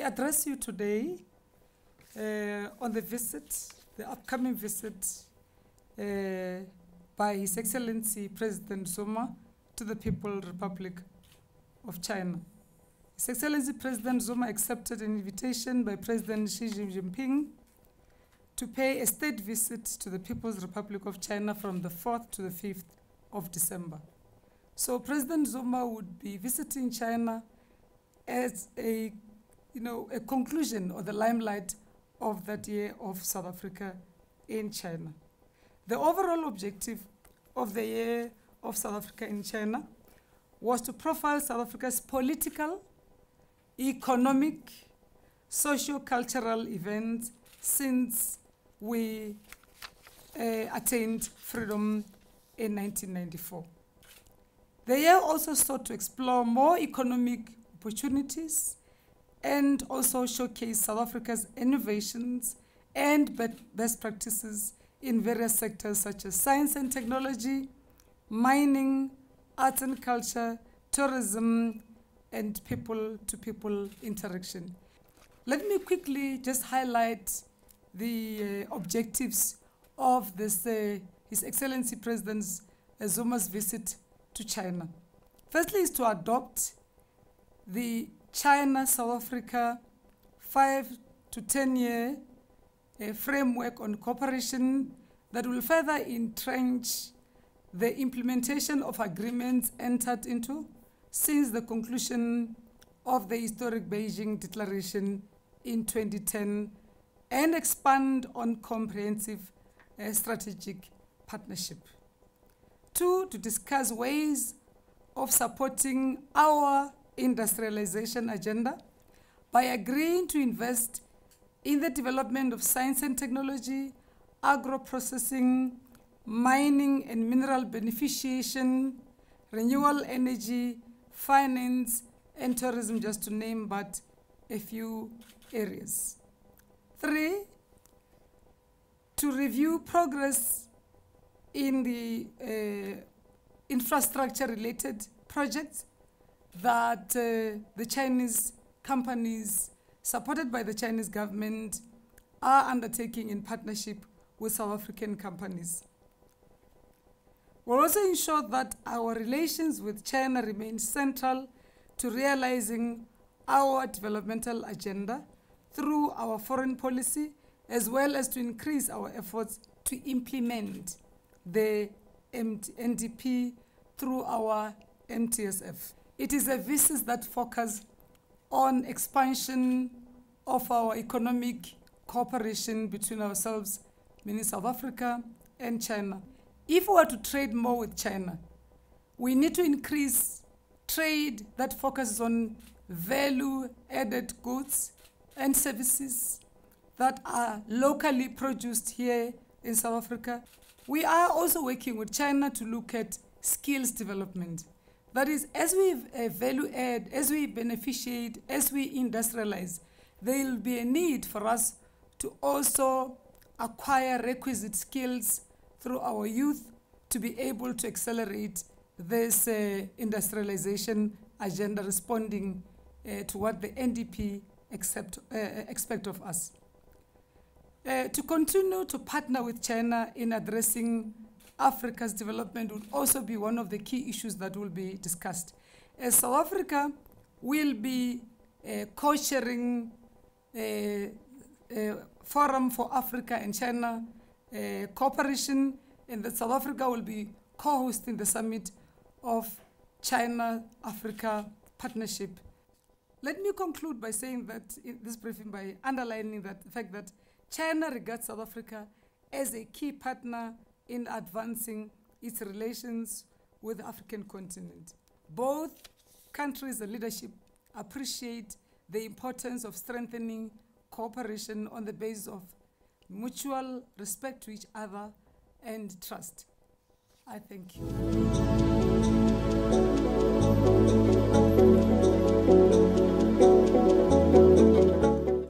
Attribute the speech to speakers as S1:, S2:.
S1: address you today on the upcoming visit by His Excellency President Zuma to the People's Republic of China. His Excellency President Zuma accepted an invitation by President Xi Jinping to pay a state visit to the People's Republic of China from the 4th to the 5th of December. So President Zuma would be visiting China as a conclusion or the limelight of that year of South Africa in China. The overall objective of the year of South Africa in China was to profile South Africa's political, economic, socio-cultural events since we attained freedom in 1994. The year also sought to explore more economic opportunities and also showcase South Africa's innovations and best practices in various sectors such as science and technology, mining, arts and culture, tourism, and people-to-people interaction. Let me quickly just highlight the objectives of this His Excellency President Zuma's visit to China. Firstly is to adopt the China-South Africa 5 to 10 year framework on cooperation that will further entrench the implementation of agreements entered into since the conclusion of the historic Beijing Declaration in 2010 and expand on comprehensive strategic partnership. 2, to discuss ways of supporting our industrialization agenda by agreeing to invest in the development of science and technology, agro-processing, mining and mineral beneficiation, renewable energy, finance, and tourism, just to name but a few areas. 3, to review progress in the infrastructure-related projects that the Chinese companies, supported by the Chinese government, are undertaking in partnership with South African companies. We'll also ensure that our relations with China remain central to realizing our developmental agenda through our foreign policy, as well as to increase our efforts to implement the NDP through our MTSF. It is a visit that focuses on expansion of our economic cooperation between ourselves, meaning South Africa and China. If we were to trade more with China, we need to increase trade that focuses on value-added goods and services that are locally produced here in South Africa. We are also working with China to look at skills development. That is, as we value add, as we beneficiate, as we industrialize, there will be a need for us to also acquire requisite skills through our youth to be able to accelerate this industrialization agenda, responding to what the NDP expect of us. To continue to partner with China in addressing Africa's development would also be one of the key issues that will be discussed. As South Africa will be co-chairing Forum for Africa and China cooperation, and that South Africa will be co-hosting the summit of China-Africa partnership. Let me conclude by saying that in this briefing, by underlining that the fact that China regards South Africa as a key partner in advancing its relations with the African continent. Both countries and leadership appreciate the importance of strengthening cooperation on the basis of mutual respect to each other and trust. I thank you.